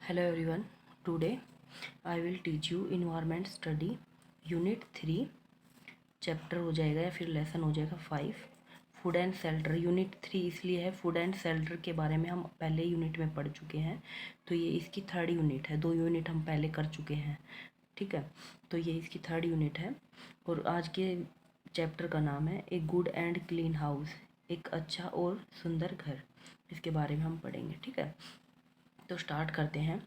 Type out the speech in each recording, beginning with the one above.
Hello everyone. Today I will teach you environment study unit 3 chapter हो जाएगा या फिर लेसन हो जाएगा 5 फूड एंड शेल्टर। यूनिट 3 इसलिए है फूड एंड शेल्टर के बारे में हम पहले यूनिट में पढ़ चुके हैं, तो ये इसकी थर्ड यूनिट है। 2 यूनिट हम पहले कर चुके हैं, ठीक है। तो ये इसकी थर्ड यूनिट है और आज के चैप्टर का नाम है a good and clean house, एक अच्छा और सुंदर घर। इसके बारे में हम पढ़ेंगे, ठीक है। तो स्टार्ट करते हैं।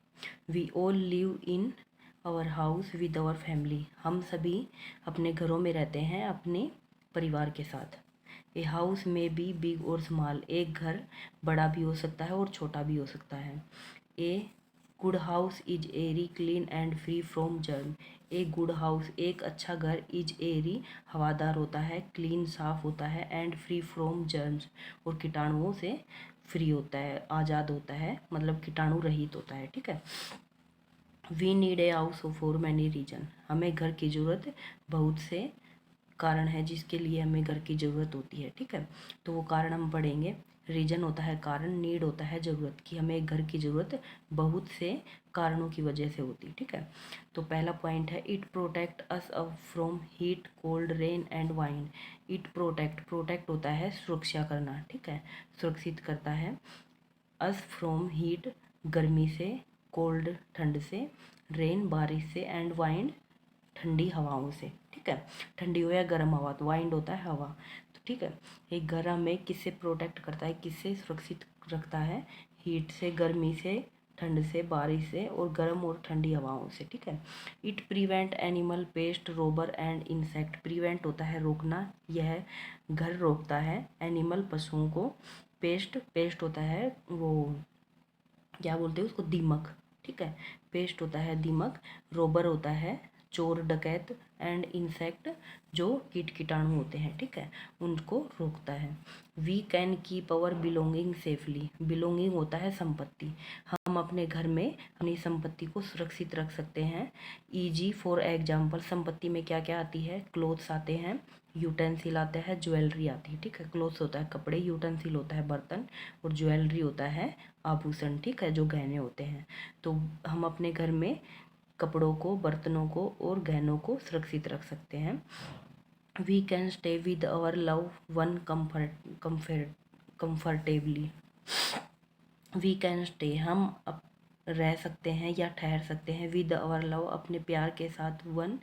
We all live in our house with our family. हम सभी अपने घरों में रहते हैं अपने परिवार के साथ। ए हाउस में बी बिग और स्मॉल। एक घर बड़ा भी हो सकता है और छोटा भी हो सकता है। A good house is airy clean and free from germ. A good house एक अच्छा घर इज एरी हवादार होता है, क्लीन साफ होता है, एंड फ्री फ्रॉम जर्म्स और कीटाणुओं से फ्री होता है, आज़ाद होता है, मतलब कीटाणु रहित होता है, ठीक है। We need a house for many reason. हमें घर की ज़रूरत बहुत से कारण है जिसके लिए हमें घर की ज़रूरत होती है, ठीक है। तो वो कारण हम पढ़ेंगे। रीजन होता है कारण, नीड होता है ज़रूरत, कि हमें एक घर की ज़रूरत बहुत से कारणों की वजह से होती है, ठीक है। तो पहला पॉइंट है it protect us from heat cold rain and wind. It protect होता है सुरक्षा करना, ठीक है, सुरक्षित करता है। अस फ्रॉम हीट गर्मी से, कोल्ड ठंड से, रेन बारिश से, एंड वाइंड ठंडी हवाओं से, ठीक है। ठंडी हो या गर्म हवा, तो वाइंड होता है हवा, तो ठीक है। एक घर हमें किससे प्रोटेक्ट करता है, किससे सुरक्षित रखता है? हीट से, गर्मी से, ठंड से, बारिश से और गर्म और ठंडी हवाओं से, ठीक है। It prevent animal paste Rober and insect. Prevent होता है रोकना, यह घर रोकता है एनिमल पशुओं को। पेस्ट होता है वो क्या बोलते हैं उसको, दीमक, ठीक है। पेस्ट होता है दीमक, रोबर होता है चोर डकैत, एंड इंसेक्ट जो कीट कीटाणु होते हैं, ठीक है, उनको रोकता है। We can keep our belonging safely. Belonging होता है संपत्ति। हम अपने घर में अपनी संपत्ति को सुरक्षित रख सकते हैं। ईजी फॉर एग्जाम्पल, संपत्ति में क्या क्या आती है? क्लोथ्स आते हैं, यूटेंसिल आता है, ज्वेलरी आती है, ठीक है। क्लोथ्स होता है कपड़े, यूटेंसिल होता है बर्तन, और ज्वेलरी होता है आभूषण, ठीक है, जो गहने होते हैं। तो हम अपने घर में कपड़ों को, बर्तनों को और गहनों को सुरक्षित रख सकते हैं। We can stay with our love one comfortably. We can stay, हम रह सकते हैं या ठहर सकते हैं, विद आवर लव अपने प्यार के साथ, वन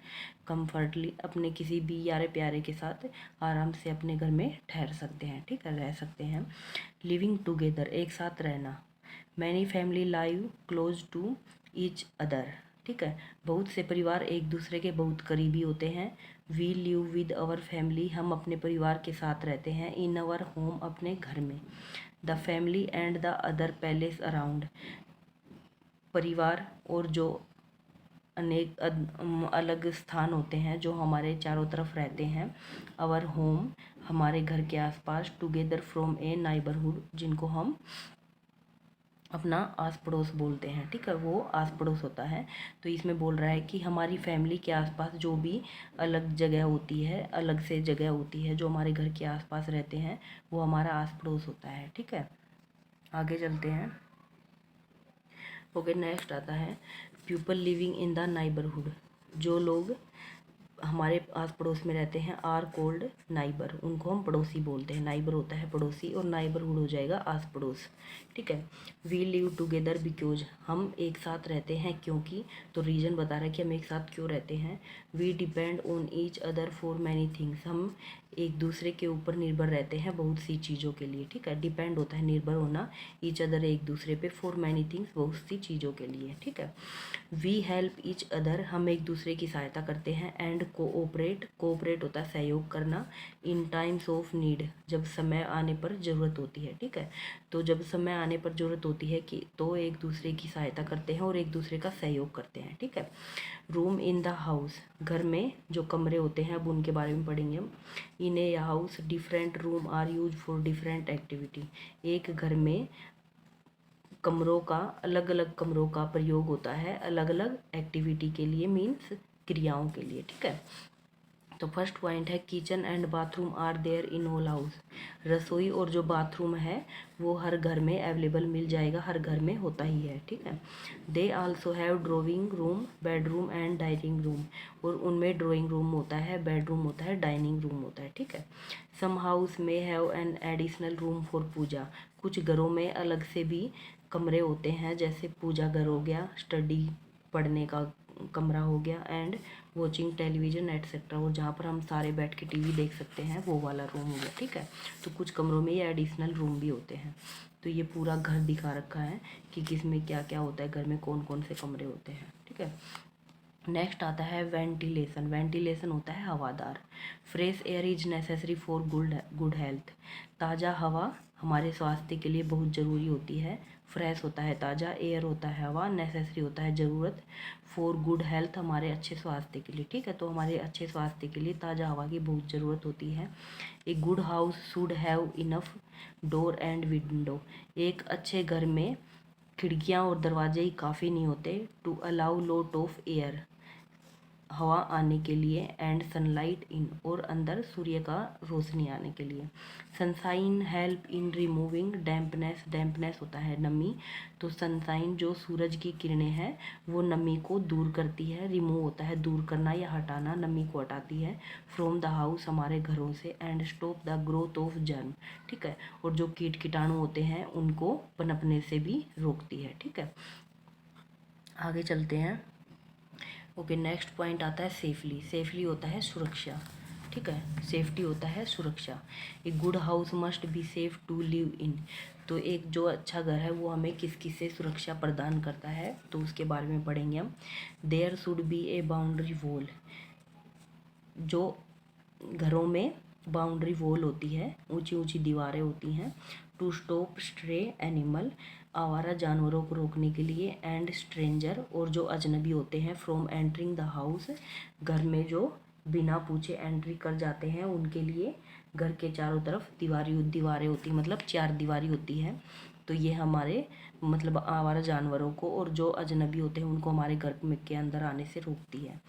कंफर्टली अपने किसी भी यारे प्यारे के साथ आराम से अपने घर में ठहर सकते हैं, ठीक है, रह सकते हैं। लिविंग टुगेदर एक साथ रहना। Many family live close to each other, ठीक है, बहुत से परिवार एक दूसरे के बहुत करीबी होते हैं। We live with our family, हम अपने परिवार के साथ रहते हैं। इन आवर होम अपने घर में। The family and the other palace around, परिवार और जो अनेक अलग स्थान होते हैं जो हमारे चारों तरफ रहते हैं। आवर होम हमारे घर के आसपास, टुगेदर फ्रॉम ए नाइबरहुड जिनको हम अपना आस पड़ोस बोलते हैं, ठीक है, वो आस पड़ोस होता है। तो इसमें बोल रहा है कि हमारी फैमिली के आसपास जो भी अलग जगह होती है, अलग से जगह होती है जो हमारे घर के आसपास रहते हैं, वो हमारा आस पड़ोस होता है, ठीक है। आगे चलते हैं। ओके, नेक्स्ट आता है people living in the neighbourhood. जो लोग हमारे आस पड़ोस में रहते हैं आर कोल्ड नाइबर, उनको हम पड़ोसी बोलते हैं। नाइबर होता है पड़ोसी और नाइबरहुड हो जाएगा आस पड़ोस, ठीक है। वी लिव टुगेदर बिकॉज, हम एक साथ रहते हैं क्योंकि, तो रीज़न बता रहा है कि हम एक साथ क्यों रहते हैं। We depend on each other for many things, हम एक दूसरे के ऊपर निर्भर रहते हैं बहुत सी चीज़ों के लिए, ठीक है। डिपेंड होता है निर्भर होना, ईच अदर एक दूसरे पे, फॉर मैनी थिंग्स बहुत सी चीज़ों के लिए, ठीक है। वी हेल्प ईच अदर, हम एक दूसरे की सहायता करते हैं। एंड कोऑपरेट होता है सहयोग करना। इन टाइम्स ऑफ नीड, जब समय आने पर ज़रूरत होती है, ठीक है। तो जब समय आने पर ज़रूरत होती है कि तो एक दूसरे की सहायता करते हैं और एक दूसरे का सहयोग करते हैं, ठीक है। रूम इन द हाउस, घर में जो कमरे होते हैं अब उनके बारे में पढ़ेंगे हम। In a house different room are use for different activity. एक घर में कमरों का, अलग अलग कमरों का प्रयोग होता है अलग अलग एक्टिविटी के लिए, मीन्स क्रियाओं के लिए, ठीक है। तो फर्स्ट पॉइंट है kitchen and bathroom are there in all house. रसोई और जो बाथरूम है वो हर घर में अवेलेबल मिल जाएगा, हर घर में होता ही है, ठीक है। They also have drawing room, bedroom and dining room, और उनमें ड्राइंग रूम होता है, बेडरूम होता है, डाइनिंग रूम होता है, ठीक है। सम हाउस में have an additional room for puja, कुछ घरों में अलग से भी कमरे होते हैं, जैसे पूजा घर हो गया, स्टडी पढ़ने का कमरा हो गया, एंड वॉचिंग टेलीविजन एटसेट्रा, और जहाँ पर हम सारे बैठ के टीवी देख सकते हैं वो वाला रूम हो गया, ठीक है। तो कुछ कमरों में ये एडिशनल रूम भी होते हैं। तो ये पूरा घर दिखा रखा है कि किस में क्या क्या होता है, घर में कौन कौन से कमरे होते हैं, ठीक है। नेक्स्ट आता है वेंटिलेशन। वेंटिलेशन होता है हवादार। Fresh air is necessary for good health, ताज़ा हवा हमारे स्वास्थ्य के लिए बहुत ज़रूरी होती है। फ्रेश होता है ताज़ा, एयर होता है हवा, नेसेसरी होता है ज़रूरत, फॉर गुड हेल्थ हमारे अच्छे स्वास्थ्य के लिए, ठीक है। तो हमारे अच्छे स्वास्थ्य के लिए ताज़ा हवा की बहुत ज़रूरत होती है। A good house should have enough door and window, एक अच्छे घर में खिड़कियाँ और दरवाजे ही काफ़ी नहीं होते, to allow lot of air हवा आने के लिए, एंड सनलाइट इन, और अंदर सूर्य का रोशनी आने के लिए। Sunshine help in removing dampness, dampness होता है नमी, तो सनसाइन जो सूरज की किरणें हैं वो नमी को दूर करती है, रिमूव होता है दूर करना या हटाना, नमी को हटाती है, फ्रॉम द हाउस हमारे घरों से, and stop the growth of germ, ठीक है। और जो कीट कीटाणु होते हैं उनको पनपने से भी रोकती है, ठीक है। आगे चलते हैं। ओके, नेक्स्ट पॉइंट आता है सेफली। सेफली होता है सुरक्षा, ठीक है। सेफ्टी होता है सुरक्षा। A good house must be safe to live in, तो एक जो अच्छा घर है वो हमें किस किस से सुरक्षा प्रदान करता है, तो उसके बारे में पढ़ेंगे हम। There should be a boundary wall, जो घरों में बाउंड्री वॉल होती है, ऊंची ऊंची दीवारें होती हैं, टू स्टॉप स्ट्रे एनिमल, आवारा जानवरों को रोकने के लिए, एंड स्ट्रेंजर, और जो अजनबी होते हैं, फ्रॉम एंटरिंग द हाउस, घर में जो बिना पूछे एंट्री कर जाते हैं उनके लिए घर के चारों तरफ दीवारें होती हैं, मतलब चार दीवारी होती है। तो ये हमारे मतलब आवारा जानवरों को और जो अजनबी होते हैं उनको हमारे घर में के अंदर आने से रोकती है।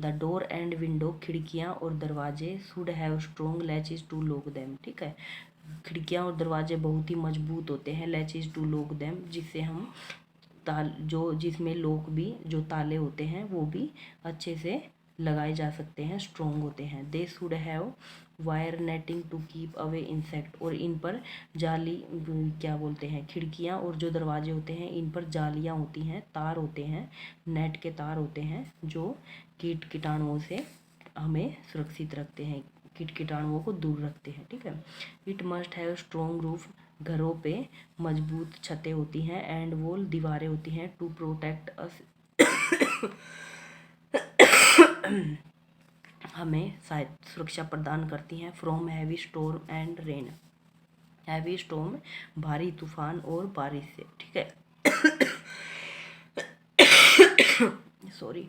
द डोर एंड विंडो, खिड़कियाँ और दरवाजे, should have strong latches to lock them, ठीक है। खिड़कियाँ और दरवाजे बहुत ही मजबूत होते हैं, लैचेज टू लॉक देम, जिससे हम ताल जो जिसमें लॉक भी जो ताले होते हैं वो भी अच्छे से लगाए जा सकते हैं, स्ट्रॉन्ग होते हैं। They should have wire netting to keep away insect, और इन पर जाली क्या बोलते हैं, खिड़कियाँ और जो दरवाजे होते हैं इन पर जालियाँ होती हैं, तार होते हैं, नेट के तार होते हैं जो कीट कीटाणुओं से हमें सुरक्षित रखते हैं, कीट कीटाणुओं को दूर रखते हैं, ठीक है। It must have strong roof, घरों पे मजबूत छतें होती हैं, एंड वॉल दीवारें होती हैं, टू प्रोटेक्ट अस हमें शायद सुरक्षा प्रदान करती हैं, from heavy storm and rain, heavy storm भारी तूफान और बारिश से, ठीक है। सॉरी।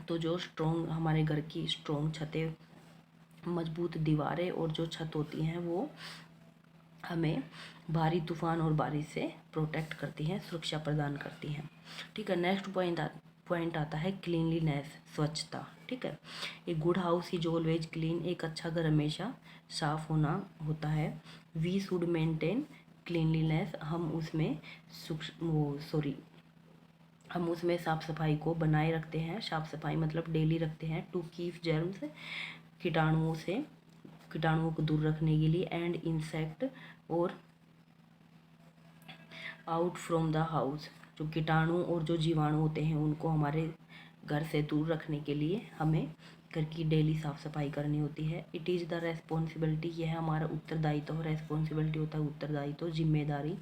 तो जो स्ट्रॉन्ग हमारे घर की स्ट्रॉन्ग छतें, मजबूत दीवारें और जो छत होती हैं वो हमें भारी तूफान और बारिश से प्रोटेक्ट करती हैं, सुरक्षा प्रदान करती हैं, ठीक है। नेक्स्ट पॉइंट आता है क्लीनलीनेस, स्वच्छता, ठीक है। एक good house is always clean, एक अच्छा घर हमेशा साफ होना होता है। वी शुड मेंटेन क्लीनलीनेस, हम उसमें साफ सफाई को बनाए रखते हैं, साफ सफाई मतलब डेली रखते हैं, टू कीप जर्म्स, कीटाणुओं को दूर रखने के लिए, एंड इंसेक्ट, और आउट फ्रॉम द हाउस, जो कीटाणु और जो जीवाणु होते हैं उनको हमारे घर से दूर रखने के लिए हमें घर की डेली साफ़ सफाई करनी होती है। इट इज़ द रेस्पॉन्सिबिलिटी, यह हमारा उत्तरदायित्व, रेस्पॉन्सिबिलिटी होता है उत्तरदायित्व, जिम्मेदारी,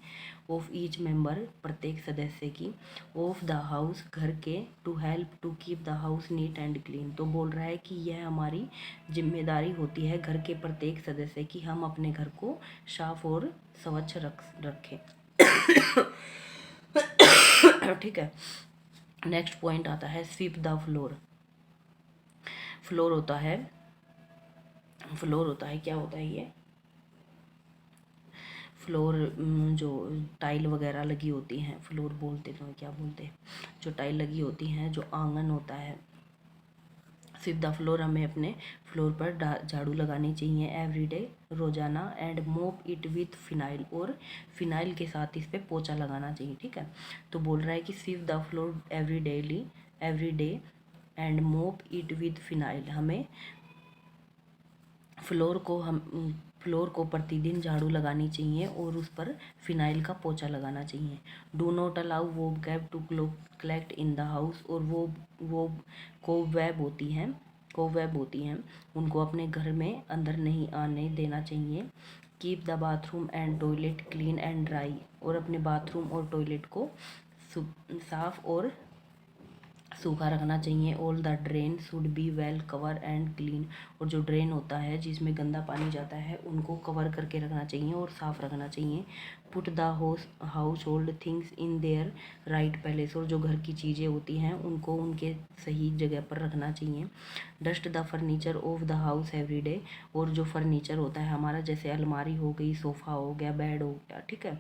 ऑफ ईच मेंबर, प्रत्येक सदस्य की, ऑफ द हाउस, घर के, to help to keep the house neat and clean, तो बोल रहा है कि यह हमारी जिम्मेदारी होती है घर के प्रत्येक सदस्य की, हम अपने घर को साफ और स्वच्छ रखें। ठीक है। नेक्स्ट पॉइंट आता है स्वीप द फ्लोर। फ्लोर होता है क्या होता है ये फ्लोर, जो टाइल वगैरह लगी होती हैं, फ्लोर बोलते तो क्या बोलते हैं, जो टाइल लगी होती हैं, जो आंगन होता है, स्वीप द फ्लोर, हमें अपने फ्लोर पर झाड़ू लगानी चाहिए एवरी डे, रोजाना। एंड मोप इट विथ फिनाइल, और फिनाइल के साथ इस पर पोछा लगाना चाहिए, ठीक है। तो बोल रहा है कि sweep the floor every day and मोप इट विथ फिनाइल, हमें फ्लोर को प्रतिदिन झाड़ू लगानी चाहिए और उस पर फिनाइल का पोछा लगाना चाहिए। Do not allow web gap to collect in the house, और वो कोबवेब होती हैं, उनको अपने घर में अंदर नहीं आने देना चाहिए। Keep the bathroom and toilet clean and dry, और अपने बाथरूम और टॉयलेट को साफ और सूखा रखना चाहिए। All the drain should be well cover and clean, और जो ड्रेन होता है जिसमें गंदा पानी जाता है उनको कवर करके रखना चाहिए और साफ़ रखना चाहिए। Put the house hold things in their right place, और जो घर की चीज़ें होती हैं उनको उनके सही जगह पर रखना चाहिए। Dust the furniture of the house every day, और जो फर्नीचर होता है हमारा, जैसे अलमारी हो गई, सोफ़ा हो गया, बेड हो गया, ठीक है,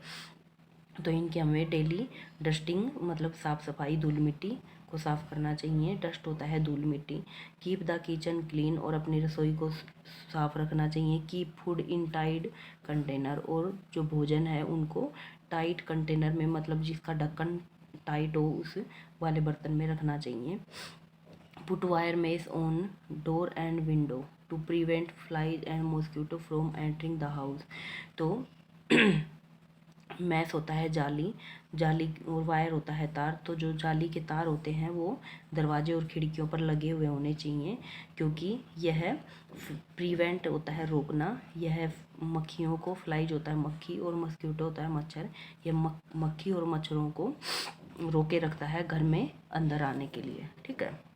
तो इनकी हमें डेली डस्टिंग मतलब साफ़ सफाई, धूल मिट्टी को साफ़ करना चाहिए। डस्ट होता है धूल मिट्टी। कीप द किचन क्लीन, और अपनी रसोई को साफ़ रखना चाहिए। Keep food in tight container, और जो भोजन है उनको टाइट कंटेनर में, मतलब जिसका ढक्कन टाइट हो उस वाले बर्तन में रखना चाहिए। Put wire mesh on door and window to prevent flies and mosquito from entering the house. तो मैस होता है जाली और वायर होता है तार। तो जो जाली के तार होते हैं वो दरवाजे और खिड़कियों पर लगे हुए होने चाहिए, क्योंकि यह प्रिवेंट होता है रोकना, यह मक्खियों को, फ्लाइज होता है मक्खी और मस्कीटो होता है मच्छर, यह मक्खी और मच्छरों को रोके रखता है घर में अंदर आने के लिए, ठीक है।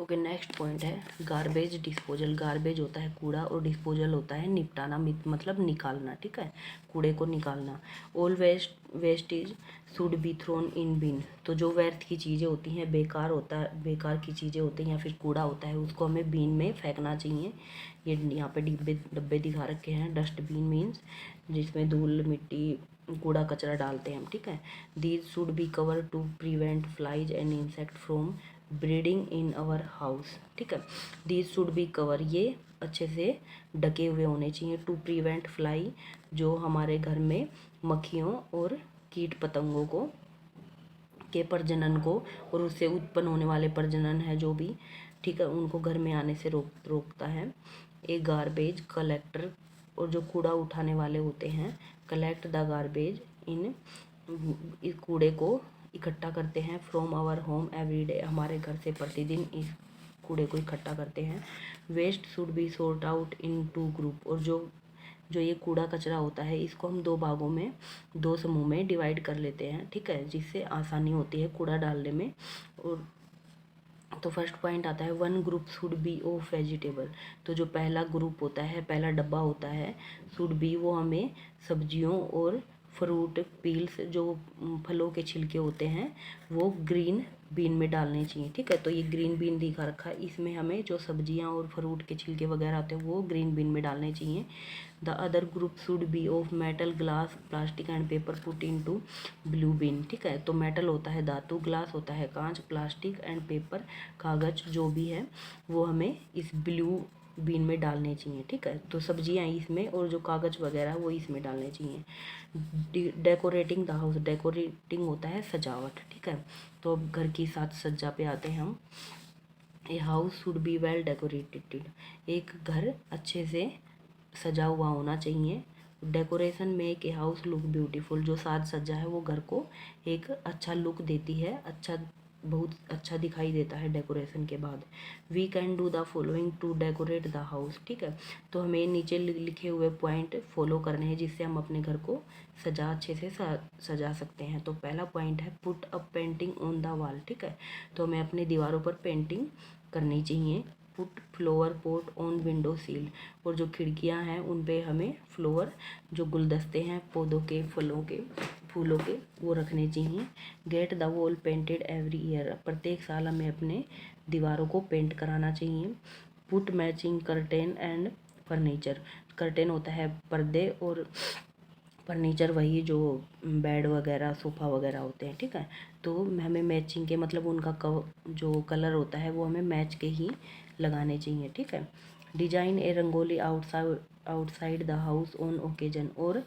ओके, नेक्स्ट पॉइंट है गार्बेज डिस्पोजल। गार्बेज होता है कूड़ा और डिस्पोजल होता है निपटाना, मतलब निकालना, ठीक है, कूड़े को निकालना। All wastage should be thrown in bin. तो जो व्यर्थ की चीज़ें होती हैं, बेकार की चीज़ें होती हैं या फिर कूड़ा होता है, उसको हमें बीन में फेंकना चाहिए। ये यहाँ पे डब्बे दिखा रखे हैं। डस्टबिन मीन्स जिसमें धूल मिट्टी कूड़ा कचरा डालते हैं हम, ठीक है। These should be cover to prevent flies and insect from breeding in our house, ठीक है। दीज शुड बी कवर, ये अच्छे से ढके हुए होने चाहिए। टू प्रिवेंट फ्लाई, जो हमारे घर में मक्खियों और कीट पतंगों को के प्रजनन को और उससे उत्पन्न होने वाले प्रजनन है जो भी, ठीक है, उनको घर में आने से रोकता है। एक गार्बेज कलेक्टर, और जो कूड़ा उठाने वाले होते हैं, कलेक्ट द गार्बेज इस कूड़े को इकट्ठा करते हैं। From our home every day, हमारे घर से प्रतिदिन इस कूड़े को इकट्ठा करते हैं। Waste should be sort out in two group, और जो ये कूड़ा कचरा होता है इसको हम दो समूह में डिवाइड कर लेते हैं, ठीक है, जिससे आसानी होती है कूड़ा डालने में। और तो फर्स्ट पॉइंट आता है one group should be of vegetable. तो जो पहला ग्रुप होता है, पहला डब्बा होता है शुड बी, वो हमें सब्जियों और फ्रूट पील्स, जो फलों के छिलके होते हैं, वो ग्रीन बीन में डालने चाहिए, ठीक है। तो ये ग्रीन बीन दिखा रखा है, इसमें हमें जो सब्जियां और फ्रूट के छिलके वगैरह होते हैं वो ग्रीन बीन में डालने चाहिए। The other group should be of metal, glass, plastic and paper put into blue bin, ठीक है। तो मेटल होता है धातु, ग्लास होता है कांच, प्लास्टिक एंड पेपर कागज जो भी है वो हमें इस ब्लू बीन में डालने चाहिए, ठीक है। तो सब्जियां इसमें और जो कागज वगैरह वो इसमें डालने चाहिए। डेकोरेटिंग द हाउस, डेकोरेटिंग होता है सजावट, ठीक है। तो अब घर की साज सज्जा पे आते हैं हम। A house should be well decorated, एक घर अच्छे से सजा हुआ होना चाहिए। Decoration make a house look beautiful, जो साज सज्जा है वो घर को एक अच्छा लुक देती है, बहुत अच्छा दिखाई देता है डेकोरेशन के बाद। We can do the following to decorate the house, ठीक है। तो हमें नीचे लिखे हुए पॉइंट फॉलो करने हैं जिससे हम अपने घर को अच्छे से सजा सकते हैं। तो पहला पॉइंट है put up painting on the wall, ठीक है। तो हमें अपनी दीवारों पर पेंटिंग करनी चाहिए। Put flower pot on window sill, और जो खिड़कियां हैं उन पे हमें फ्लोवर, जो गुलदस्ते हैं पौधों के, फलों के, फूलों के, वो रखने चाहिए। Get the wall painted every year, प्रत्येक साल हमें अपने दीवारों को पेंट कराना चाहिए। Put matching curtain and furniture, curtain होता है पर्दे और फर्नीचर वही जो बेड वगैरह सोफ़ा वगैरह होते हैं, ठीक है। तो हमें मैचिंग के मतलब उनका जो कलर होता है वो हमें मैच के ही लगाने चाहिए, ठीक है। Design A rangoli outside the house on occasion, और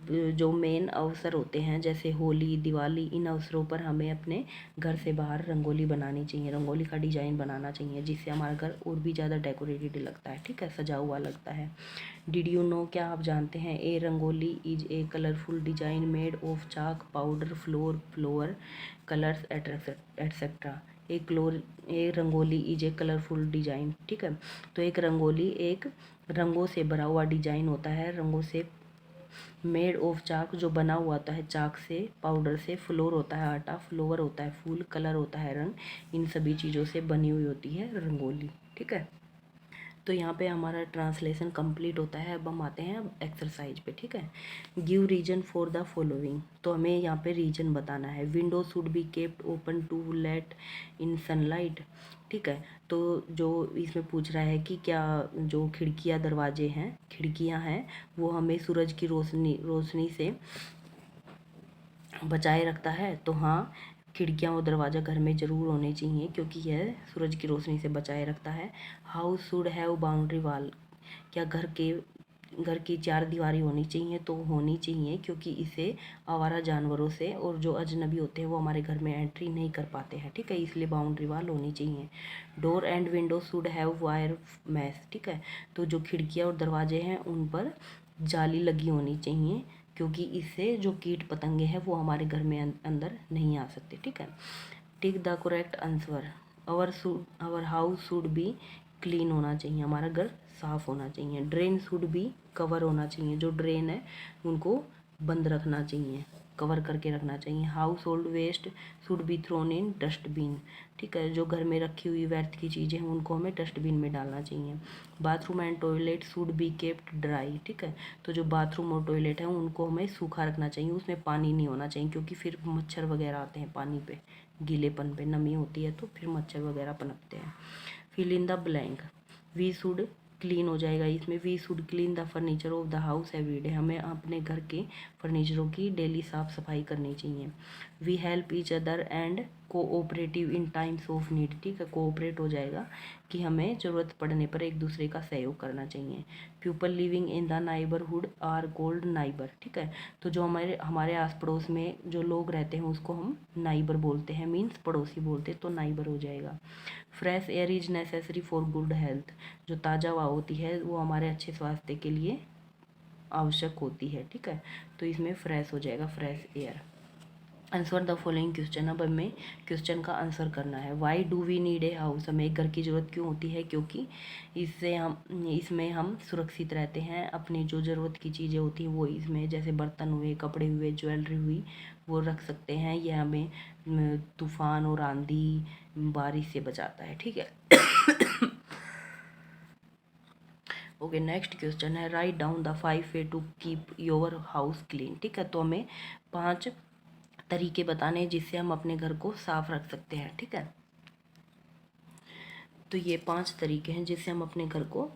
जो मेन अवसर होते हैं जैसे होली दिवाली, इन अवसरों पर हमें अपने घर से बाहर रंगोली बनानी चाहिए, रंगोली का डिजाइन बनाना चाहिए, जिससे हमारा घर और भी ज़्यादा डेकोरेटेड लगता है, ठीक है, सजा हुआ लगता है। डिड यू नो, क्या आप जानते हैं, a rangoli is a colourful design made of chalk powder floor colours etcetera. A rangoli is a colourful design, ठीक है। तो एक रंगोली एक रंगों से भरा हुआ डिजाइन होता है, रंगों से मेड ऑफ चाक जो बना हुआ होता है चाक से, पाउडर से, फ्लोर होता है आटा, फ्लोवर होता है फूल, कलर होता है रंग, इन सभी चीज़ों से बनी हुई होती है रंगोली, ठीक है। तो यहाँ पे हमारा ट्रांसलेशन कंप्लीट होता है। अब हम आते हैं एक्सरसाइज पे, ठीक है। Give reason for the following, तो हमें यहाँ पे रीजन बताना है। Window should be kept open to let in sunlight, ठीक है। तो जो इसमें पूछ रहा है कि क्या जो खिड़कियाँ हैं वो हमें सूरज की रोशनी से बचाए रखता है, तो हाँ, खिड़कियाँ और दरवाज़ा घर में ज़रूर होने चाहिए क्योंकि यह सूरज की रोशनी से बचाए रखता है। House should have boundary wall, क्या घर की चार दीवारी होनी चाहिए, तो होनी चाहिए क्योंकि इसे आवारा जानवरों से और जो अजनबी होते हैं वो हमारे घर में एंट्री नहीं कर पाते हैं, ठीक है, इसलिए बाउंड्री वॉल होनी चाहिए। Door and window should have wire mesh, ठीक है। तो जो खिड़कियाँ और दरवाजे हैं उन पर जाली लगी होनी चाहिए क्योंकि इससे जो कीट पतंगे हैं वो हमारे घर में अंदर नहीं आ सकते, ठीक है। Tick the correct answer. Our house should be clean होना चाहिए, हमारा घर साफ होना चाहिए। ड्रेन शुड बी कवर होना चाहिए, जो ड्रेन है उनको बंद रखना चाहिए, कवर करके रखना चाहिए। Household waste should be thrown in dustbin, ठीक है, जो घर में रखी हुई व्यर्थ की चीज़ें हैं उनको हमें डस्टबिन में डालना चाहिए। Bathroom and toilet should be kept dry, ठीक है। तो जो बाथरूम और टॉयलेट है उनको हमें सूखा रखना चाहिए, उसमें पानी नहीं होना चाहिए क्योंकि फिर मच्छर वगैरह आते हैं पानी पे, गीलेपन पे नमी होती है तो फिर मच्छर वगैरह पनपते हैं। Fill in the blank, we should clean हो जाएगा इसमें। We should clean the furniture of the house everyday, हमें अपने घर के फर्नीचरों की डेली साफ सफाई करनी चाहिए। We help each other and cooperative in times of need, ठीक है, कोऑपरेट हो जाएगा कि हमें ज़रूरत पड़ने पर एक दूसरे का सहयोग करना चाहिए। People living in the neighbourhood are called neighbour, ठीक है। तो जो हमारे हमारे आस पड़ोस में जो लोग रहते हैं उसको हम नाइबर बोलते हैं, मीन्स पड़ोसी बोलते हैं, तो नाइबर हो जाएगा। Fresh air is necessary for good health, जो ताज़ा हवा होती है वो हमारे अच्छे स्वास्थ्य के लिए आवश्यक होती है, ठीक है। तो इसमें फ्रेश हो जाएगा, fresh air. Answer the following question, अब हमें क्वेश्चन का आंसर करना है। Why do we need a house, हमें एक घर की ज़रूरत क्यों होती है, क्योंकि इसमें हम सुरक्षित रहते हैं, अपनी जो ज़रूरत की चीज़ें होती हैं वो इसमें, जैसे बर्तन हुए, कपड़े हुए, ज्वेलरी हुई, वो रख सकते हैं। यह हमें तूफान और आंधी बारिश से बचाता है, ठीक है। ओके, नेक्स्ट क्वेश्चन है, write down the 5 way to keep your house clean, ठीक है। तो हमें 5 तरीके बताने हैं जिससे हम अपने घर को साफ रख सकते हैं, ठीक है। तो ये 5 तरीके हैं जिससे हम अपने घर को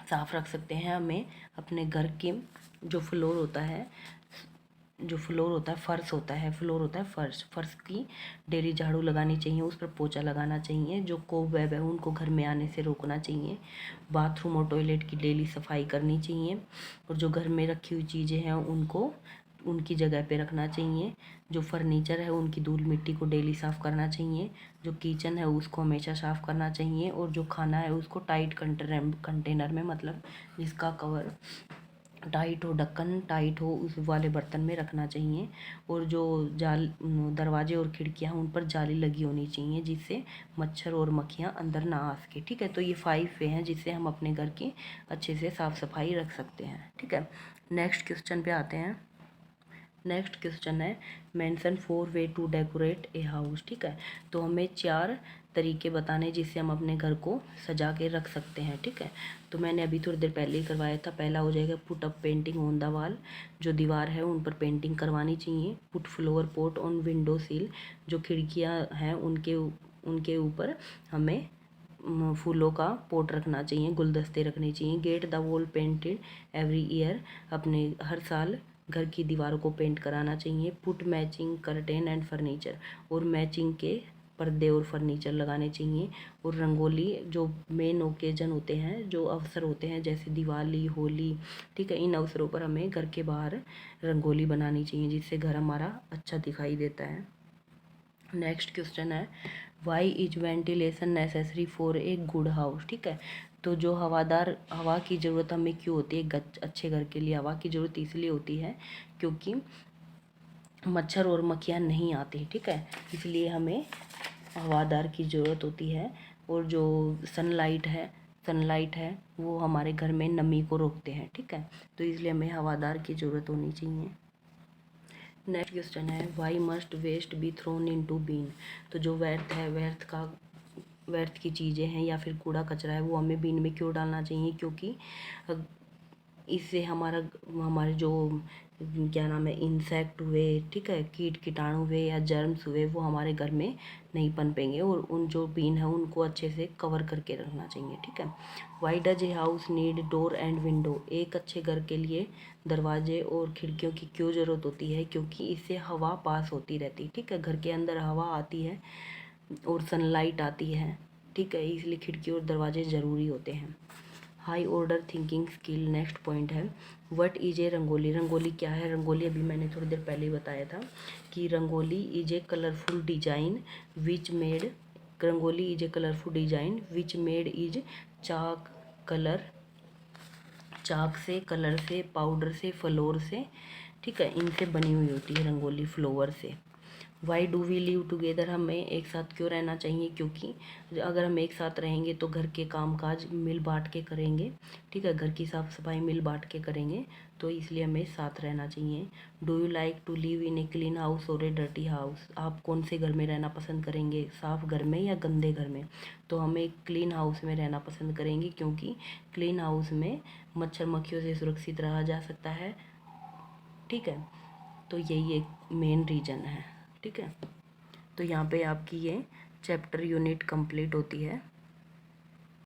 साफ रख सकते हैं। हमें अपने घर की जो फ्लोर होता है, फर्श की डेली झाड़ू लगानी चाहिए, उस पर पोछा लगाना चाहिए। जो कोबवेब है उनको घर में आने से रोकना चाहिए। बाथरूम और टॉयलेट की डेली सफाई करनी चाहिए, और जो घर में रखी हुई चीज़ें हैं उनको उनकी जगह पे रखना चाहिए। जो फर्नीचर है उनकी धूल मिट्टी को डेली साफ़ करना चाहिए। जो किचन है उसको हमेशा साफ़ करना चाहिए, और जो खाना है उसको टाइट कंटेनर में, मतलब जिसका कवर टाइट हो, ढक्कन टाइट हो, उस वाले बर्तन में रखना चाहिए। और जो दरवाजे और खिड़कियाँ उन पर जाली लगी होनी चाहिए जिससे मच्छर और मक्खियाँ अंदर ना आ सके, ठीक है। तो ये 5 वे हैं जिससे हम अपने घर की अच्छे से साफ़ सफाई रख सकते हैं, ठीक है। नेक्स्ट क्वेश्चन पे आते हैं। नेक्स्ट क्वेश्चन है, mention 4 way to decorate a house, ठीक है। तो हमें 4 तरीके बताने जिससे हम अपने घर को सजा के रख सकते हैं, ठीक है। तो मैंने अभी थोड़ी देर पहले ही करवाया था। पहला हो जाएगा put up painting on the wall, जो दीवार है उन पर पेंटिंग करवानी चाहिए। Put flower pot on window sill, जो खिड़कियाँ हैं उनके ऊपर हमें फूलों का पोट रखना चाहिए, गुलदस्ते रखने चाहिए। Get the wall painted every year, अपने हर साल घर की दीवारों को पेंट कराना चाहिए। Put matching curtain and furniture, और मैचिंग के पर्दे और फर्नीचर लगाने चाहिए। और रंगोली जो मेन ओकेजन होते हैं, जो अवसर होते हैं जैसे दिवाली, होली, ठीक है, इन अवसरों पर हमें घर के बाहर रंगोली बनानी चाहिए, जिससे घर हमारा अच्छा दिखाई देता है। नेक्स्ट क्वेश्चन है, why is ventilation necessary for a good house. ठीक है, तो जो हवादार हवा की ज़रूरत हमें क्यों होती है, अच्छे घर के लिए हवा की ज़रूरत इसलिए होती है क्योंकि मच्छर और मक्खियाँ नहीं आती। ठीक है, इसलिए हमें हवादार की ज़रूरत होती है। और जो सनलाइट है वो हमारे घर में नमी को रोकते हैं। ठीक है, तो इसलिए हमें हवादार की ज़रूरत होनी चाहिए। नेक्स्ट क्वेश्चन है, why must waste be thrown into bin. तो जो व्यर्थ है, व्यर्थ की चीज़ें हैं या फिर कूड़ा कचरा है, वो हमें बीन में क्यों डालना चाहिए, क्योंकि इससे हमारे जो क्या नाम है, इंसेक्ट हुए, ठीक है, कीट कीटाणु हुए या जर्म्स हुए, वो हमारे घर में नहीं पनपेंगे। और उन जो बीन है उनको अच्छे से कवर करके रखना चाहिए। ठीक है, why does a house need door and window. एक अच्छे घर के लिए दरवाजे और खिड़कियों की क्यों ज़रूरत होती है, क्योंकि इससे हवा पास होती रहती है। ठीक है, घर के अंदर हवा आती है और सनलाइट आती है। ठीक है, इसलिए खिड़की और दरवाजे ज़रूरी होते हैं। High order thinking skill, next point है, what is a rangoli. Rangoli क्या है, रंगोली अभी मैंने थोड़ी देर पहले ही बताया था कि rangoli is a colourful design which made is chalk colour, chalk से, कलर से, पाउडर से, फ्लोर से, ठीक है, इनसे बनी हुई होती है रंगोली, फ्लोवर से। Why do we live together, हमें एक साथ क्यों रहना चाहिए, क्योंकि अगर हम एक साथ रहेंगे तो घर के काम काज मिल बांट के करेंगे। ठीक है, घर की साफ सफाई मिल बांट के करेंगे, तो इसलिए हमें साथ रहना चाहिए। Do you like to live in a clean house और ए डर्टी हाउस। आप कौन से घर में रहना पसंद करेंगे, साफ घर में या गंदे घर में। तो हमें क्लीन हाउस में रहना पसंद करेंगे, क्योंकि क्लीन हाउस में मच्छर मक्खियों से सुरक्षित रहा जा सकता है। ठीक है, तो यही एक मेन रीज़न है। ठीक है, तो यहाँ पे आपकी ये चैप्टर यूनिट कंप्लीट होती है।